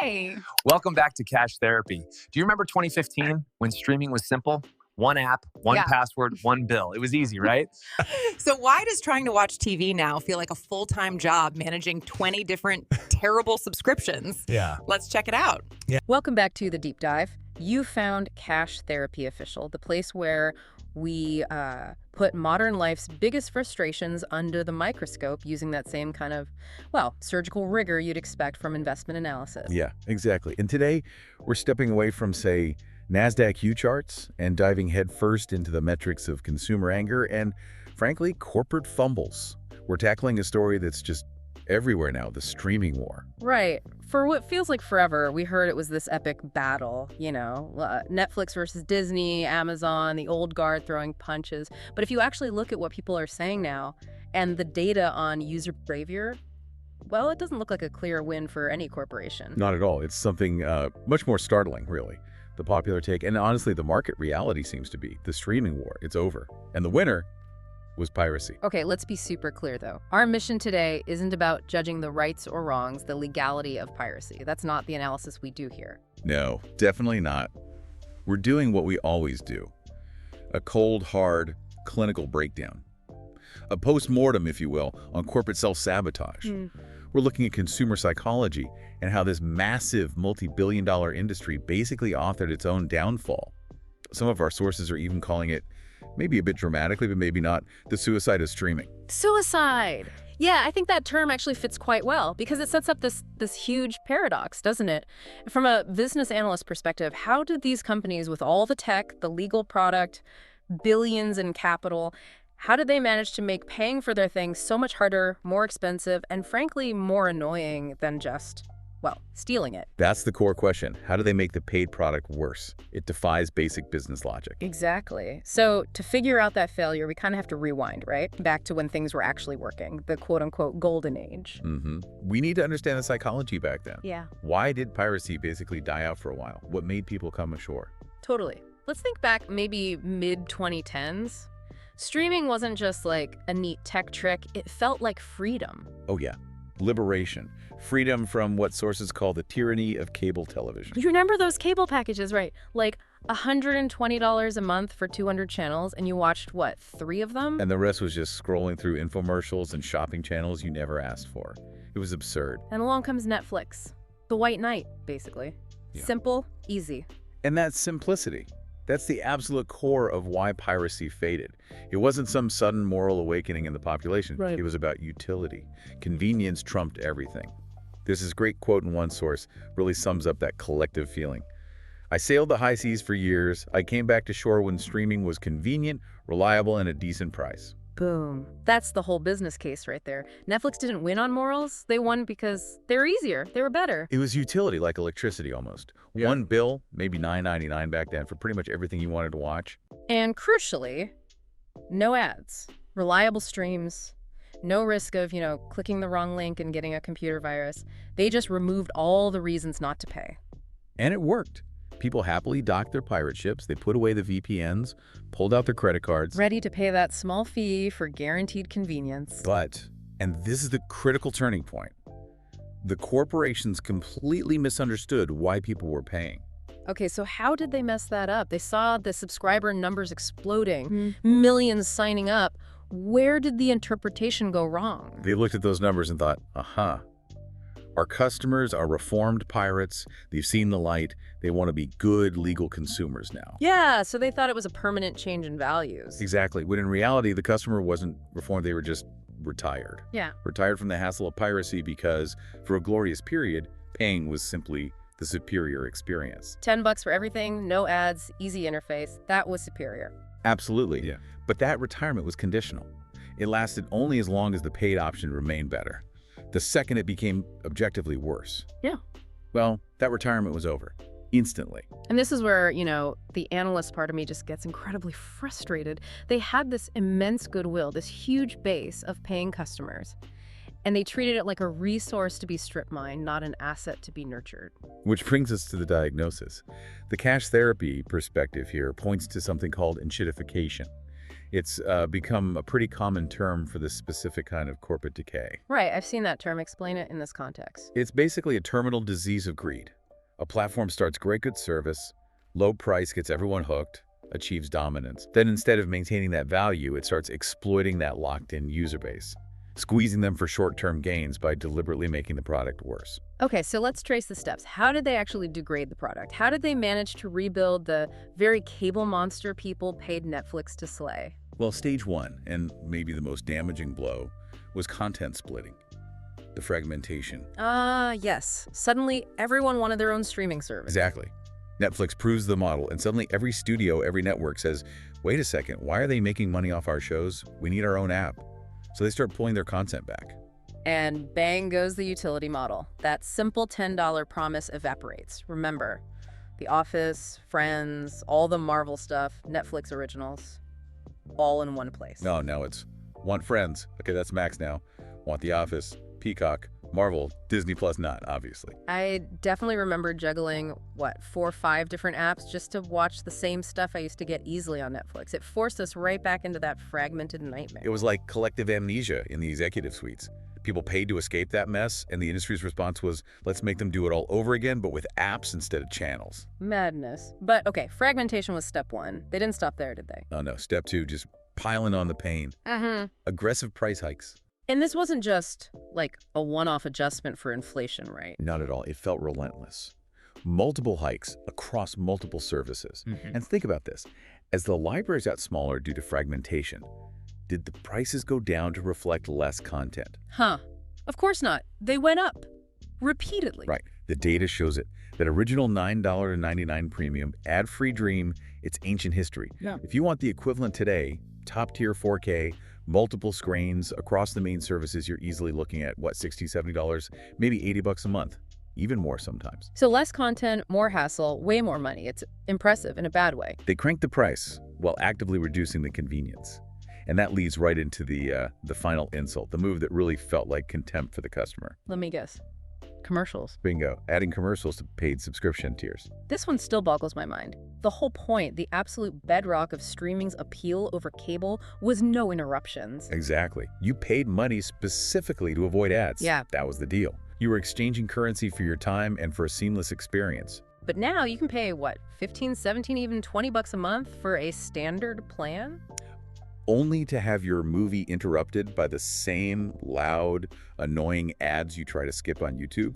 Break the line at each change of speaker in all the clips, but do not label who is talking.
Hey.
Welcome back to Cash Therapy. Do you remember 2015 when streaming was simple? One app, one
Yeah.
password, one bill. It was easy, right?
So why does trying to watch TV now feel like a full-time job managing 20 different terrible subscriptions?
Yeah.
Let's check it out.
Welcome back to The Deep Dive. You found Cash Therapy Official, the place where we put modern life's biggest frustrations under the microscope using that same kind of, well, surgical rigor you'd expect from investment analysis.
Yeah, exactly. And today, we're stepping away from, say, NASDAQ Q charts and diving headfirst into the metrics of consumer anger and, frankly, corporate fumbles. We're tackling a story that's just everywhere now, the streaming war.
Right. For what feels like forever, we heard it was this epic battle, Netflix versus Disney, Amazon, the old guard throwing punches. But if you actually look at what people are saying now and the data on user behavior, well, it doesn't look like a clear win for any corporation.
Not at all. It's something much more startling, really. The popular take, and honestly, the market reality seems to be the streaming war. It's over. And the winner was piracy.
Okay, let's be super clear, though. Our mission today isn't about judging the rights or wrongs, the legality of piracy. That's not the analysis we do here.
No, definitely not. We're doing what we always do. A cold, hard, clinical breakdown. A post-mortem, if you will, on corporate self-sabotage. We're looking at consumer psychology and how this massive multi-billion-dollar industry basically authored its own downfall. Some of our sources are even calling it, maybe a bit dramatically, but maybe not, the suicide of streaming.
Suicide! Yeah, I think that term actually fits quite well because it sets up this huge paradox, doesn't it? From a business analyst perspective, how did these companies with all the tech, the legal product, billions in capital, how did they manage to make paying for their things so much harder, more expensive, and frankly, more annoying than just, well, stealing it?
That's the core question. How do they make the paid product worse? It defies basic business logic.
Exactly. So to figure out that failure, we kind of have to rewind, right? Back to when things were actually working, the quote-unquote golden age.
We need to understand the psychology back then.
Yeah.
Why did piracy basically die out for a while? What made people come ashore?
Totally. Let's think back maybe mid-2010s. Streaming wasn't just like a neat tech trick, it felt like freedom.
Oh yeah, liberation. Freedom from what sources call the tyranny of cable television.
You remember those cable packages, right? Like $120 a month for 200 channels, and you watched, what, 3 of them?
And the rest was just scrolling through infomercials and shopping channels you never asked for. It was absurd.
And along comes Netflix. The white knight, basically.
Yeah.
Simple, easy.
And that simplicity, that's the absolute core of why piracy faded. It wasn't some sudden moral awakening in the population.
Right.
It was about utility. Convenience trumped everything. There's this great quote in one source, really sums up that collective feeling. I sailed the high seas for years. I came back to shore when streaming was convenient, reliable, and a decent price.
Boom. That's the whole business case right there. Netflix didn't win on morals. They won because they were easier. They were better.
It was utility, like electricity almost.
Yeah.
One bill, maybe $9.99 back then, for pretty much everything you wanted to watch.
And crucially, no ads. Reliable streams. No risk of, clicking the wrong link and getting a computer virus. They just removed all the reasons not to pay.
And it worked. People happily docked their pirate ships, they put away the VPNs, pulled out their credit cards.
Ready to pay that small fee for guaranteed convenience.
But, and this is the critical turning point, the corporations completely misunderstood why people were paying.
Okay, so how did they mess that up? They saw the subscriber numbers exploding, millions signing up. Where did the interpretation go wrong?
They looked at those numbers and thought, our customers are reformed pirates, they've seen the light, they want to be good legal consumers now.
Yeah, so they thought it was a permanent change in values.
Exactly, when in reality, the customer wasn't reformed, they were just retired.
Yeah.
Retired from the hassle of piracy because, for a glorious period, paying was simply the superior experience.
$10 for everything, no ads, easy interface. That was superior.
Absolutely.
Yeah.
But that retirement was conditional. It lasted only as long as the paid option remained better. The second it became objectively worse,
Yeah.
well, that retirement was over. Instantly.
And this is where, the analyst part of me just gets incredibly frustrated. They had this immense goodwill, this huge base of paying customers, and they treated it like a resource to be strip mined, not an asset to be nurtured.
Which brings us to the diagnosis. The cash therapy perspective here points to something called enshittification. It's become a pretty common term for this specific kind of corporate decay.
Right, I've seen that term. Explain it in this context.
It's basically a terminal disease of greed. A platform starts great good service, low price gets everyone hooked, achieves dominance. Then instead of maintaining that value, it starts exploiting that locked-in user base, squeezing them for short-term gains by deliberately making the product worse.
Okay, so let's trace the steps. How did they actually degrade the product? How did they manage to rebuild the very cable monster people paid Netflix to slay?
Well, stage one, and maybe the most damaging blow, was content splitting, the fragmentation.
Yes. Suddenly, everyone wanted their own streaming service.
Exactly. Netflix proves the model, and suddenly every studio, every network says, wait a second, why are they making money off our shows? We need our own app. So they start pulling their content back.
And bang goes the utility model. That simple $10 promise evaporates. Remember, The Office, Friends, all the Marvel stuff, Netflix originals, all in one place.
No, now it's want Friends. Okay, that's Max now. Want The Office, Peacock, Marvel, Disney Plus not, obviously.
I definitely remember juggling, 4 or 5 different apps just to watch the same stuff I used to get easily on Netflix. It forced us right back into that fragmented nightmare.
It was like collective amnesia in the executive suites. People paid to escape that mess, and the industry's response was, let's make them do it all over again, but with apps instead of channels.
Madness. But okay, fragmentation was step 1. They didn't stop there, did they?
Oh no, step 2, just piling on the pain. Aggressive price hikes.
And this wasn't just like a one-off adjustment for inflation, right?
Not at all. It felt relentless. Multiple hikes across multiple services. And think about this. As the libraries got smaller due to fragmentation, did the prices go down to reflect less content?
Of course not. They went up. Repeatedly.
Right. The data shows it. That original $9.99 premium, ad-free dream, it's ancient history.
Yeah.
If you want the equivalent today, top-tier 4K, multiple screens across the main services, you're easily looking at, $60, $70, maybe $80 a month, even more sometimes.
So less content, more hassle, way more money. It's impressive in a bad way.
They cranked the price while actively reducing the convenience. And that leads right into the final insult, the move that really felt like contempt for the customer.
Let me guess. Commercials.
Bingo. Adding commercials to paid subscription tiers.
This one still boggles my mind. The whole point, the absolute bedrock of streaming's appeal over cable, was no interruptions.
Exactly. You paid money specifically to avoid ads.
Yeah.
That was the deal. You were exchanging currency for your time and for a seamless experience.
But now you can pay, $15, $17, even $20 a month for a standard plan?
Only to have your movie interrupted by the same loud, annoying ads you try to skip on YouTube.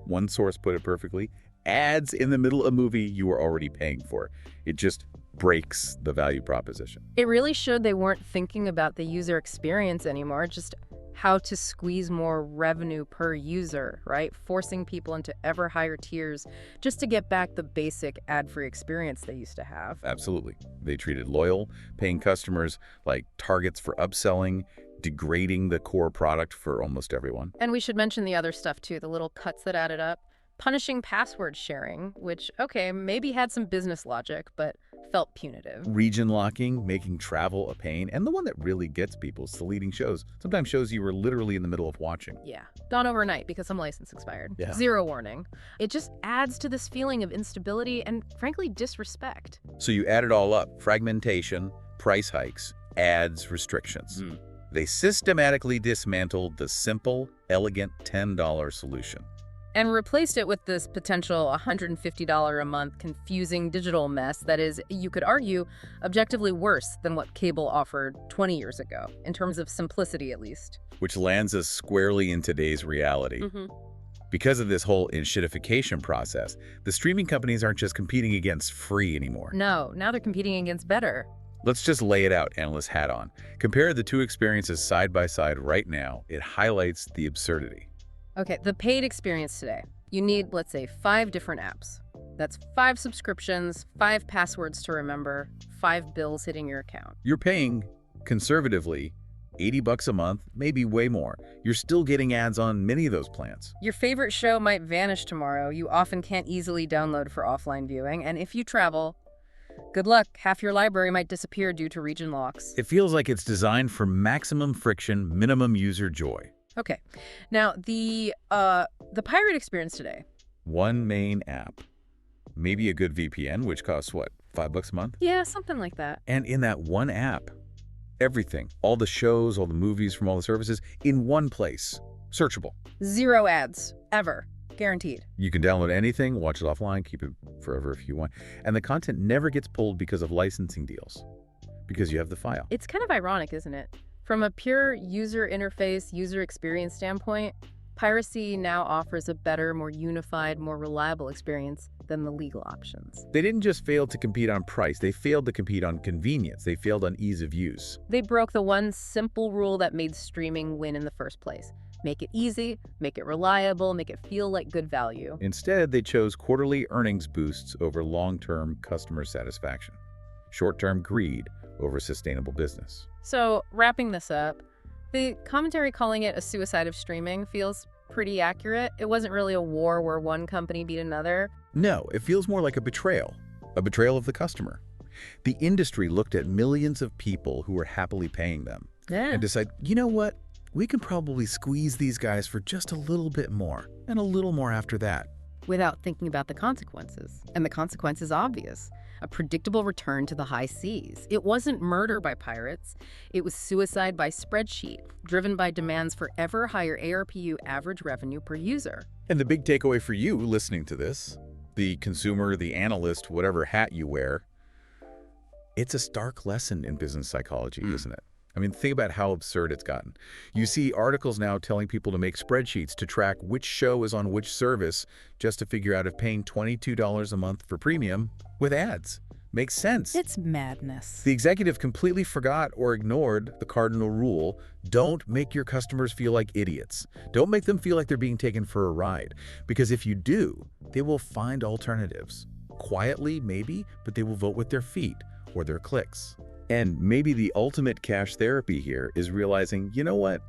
One source put it perfectly, ads in the middle of a movie you were already paying for. It just breaks the value proposition.
It really showed they weren't thinking about the user experience anymore, just how to squeeze more revenue per user, right? Forcing people into ever higher tiers just to get back the basic ad-free experience they used to have.
Absolutely. They treated loyal, paying customers like targets for upselling, degrading the core product for almost everyone.
And we should mention the other stuff too, the little cuts that added up. Punishing password sharing, which, okay, maybe had some business logic, but felt punitive.
Region locking, making travel a pain, and the one that really gets people is deleting shows. Sometimes shows you were literally in the middle of watching.
Yeah, done overnight because some license expired.
Yeah.
Zero warning. It just adds to this feeling of instability and, frankly, disrespect.
So you add it all up, fragmentation, price hikes, ads, restrictions. They systematically dismantled the simple, elegant $10 solution.
And replaced it with this potential $150 a month confusing digital mess that is, you could argue, objectively worse than what cable offered 20 years ago, in terms of simplicity at least.
Which lands us squarely in today's reality. Because of this whole enshittification process, the streaming companies aren't just competing against free anymore.
No, now they're competing against better.
Let's just lay it out, analyst hat on. Compare the two experiences side by side right now. It highlights the absurdity.
Okay, the paid experience today. You need, let's say, 5 different apps. That's 5 subscriptions, 5 passwords to remember, 5 bills hitting your account.
You're paying, conservatively, $80 a month, maybe way more. You're still getting ads on many of those plans.
Your favorite show might vanish tomorrow. You often can't easily download for offline viewing. And if you travel, good luck. Half your library might disappear due to region locks.
It feels like it's designed for maximum friction, minimum user joy.
Okay. Now, the pirate experience today.
One main app. Maybe a good VPN, which costs, $5 a month?
Yeah, something like that.
And in that one app, Everything, all the shows, all the movies from all the services, in one place. Searchable.
0 ads, ever. Guaranteed.
You can download anything, watch it offline, keep it forever if you want. And the content never gets pulled because of licensing deals, because you have the file.
It's kind of ironic, isn't it? From a pure user interface, user experience standpoint, Piracy now offers a better, more unified, more reliable experience than the legal options.
They didn't just fail to compete on price, they failed to compete on convenience. They failed on ease of use.
They broke the one simple rule that made streaming win in the first place. Make it easy, make it reliable, make it feel like good value.
Instead, they chose quarterly earnings boosts over long-term customer satisfaction, short-term greed over sustainable business.
So, wrapping this up, the commentary calling it a suicide of streaming feels pretty accurate. It wasn't really a war where one company beat another.
No, it feels more like a betrayal of the customer. The industry looked at millions of people who were happily paying them and decided, you know what? We can probably squeeze these guys for just a little bit more, and a little more after that.
Without thinking about the consequences. And the consequence is obvious. A predictable return to the high seas. It wasn't murder by pirates. It was suicide by spreadsheet, driven by demands for ever higher ARPU average revenue per user.
And the big takeaway for you listening to this, the consumer, the analyst, whatever hat you wear, it's a stark lesson in business psychology, isn't it? I mean, think about how absurd it's gotten. You see articles now telling people to make spreadsheets to track which show is on which service just to figure out if paying $22 a month for premium with ads makes sense.
It's madness.
The executive completely forgot or ignored the cardinal rule: don't make your customers feel like idiots. Don't make them feel like they're being taken for a ride. Because if you do, they will find alternatives. Quietly, maybe, but they will vote with their feet or their clicks. And maybe the ultimate cash therapy here is realizing, you know what?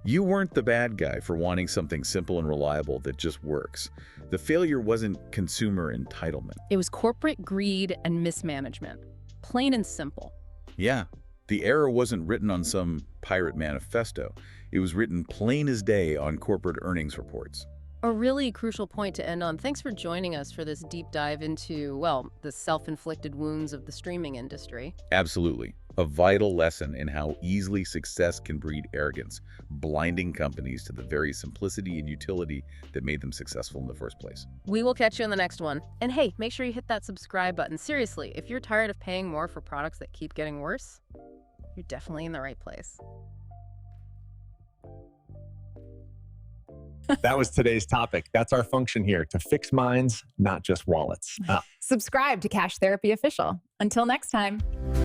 You weren't the bad guy for wanting something simple and reliable that just works. The failure wasn't consumer entitlement.
It was corporate greed and mismanagement. Plain and simple.
Yeah, the error wasn't written on some pirate manifesto. It was written plain as day on corporate earnings reports.
A really crucial point to end on. Thanks for joining us for this deep dive into, well, the self-inflicted wounds of the streaming industry.
Absolutely. A vital lesson in how easily success can breed arrogance, blinding companies to the very simplicity and utility that made them successful in the first place.
We will catch you in the next one. And hey, make sure you hit that subscribe button. Seriously, if you're tired of paying more for products that keep getting worse, you're definitely in the right place.
That was today's topic. That's our function here, to fix minds, not just wallets.
Subscribe to Cash Therapy Official. Until next time.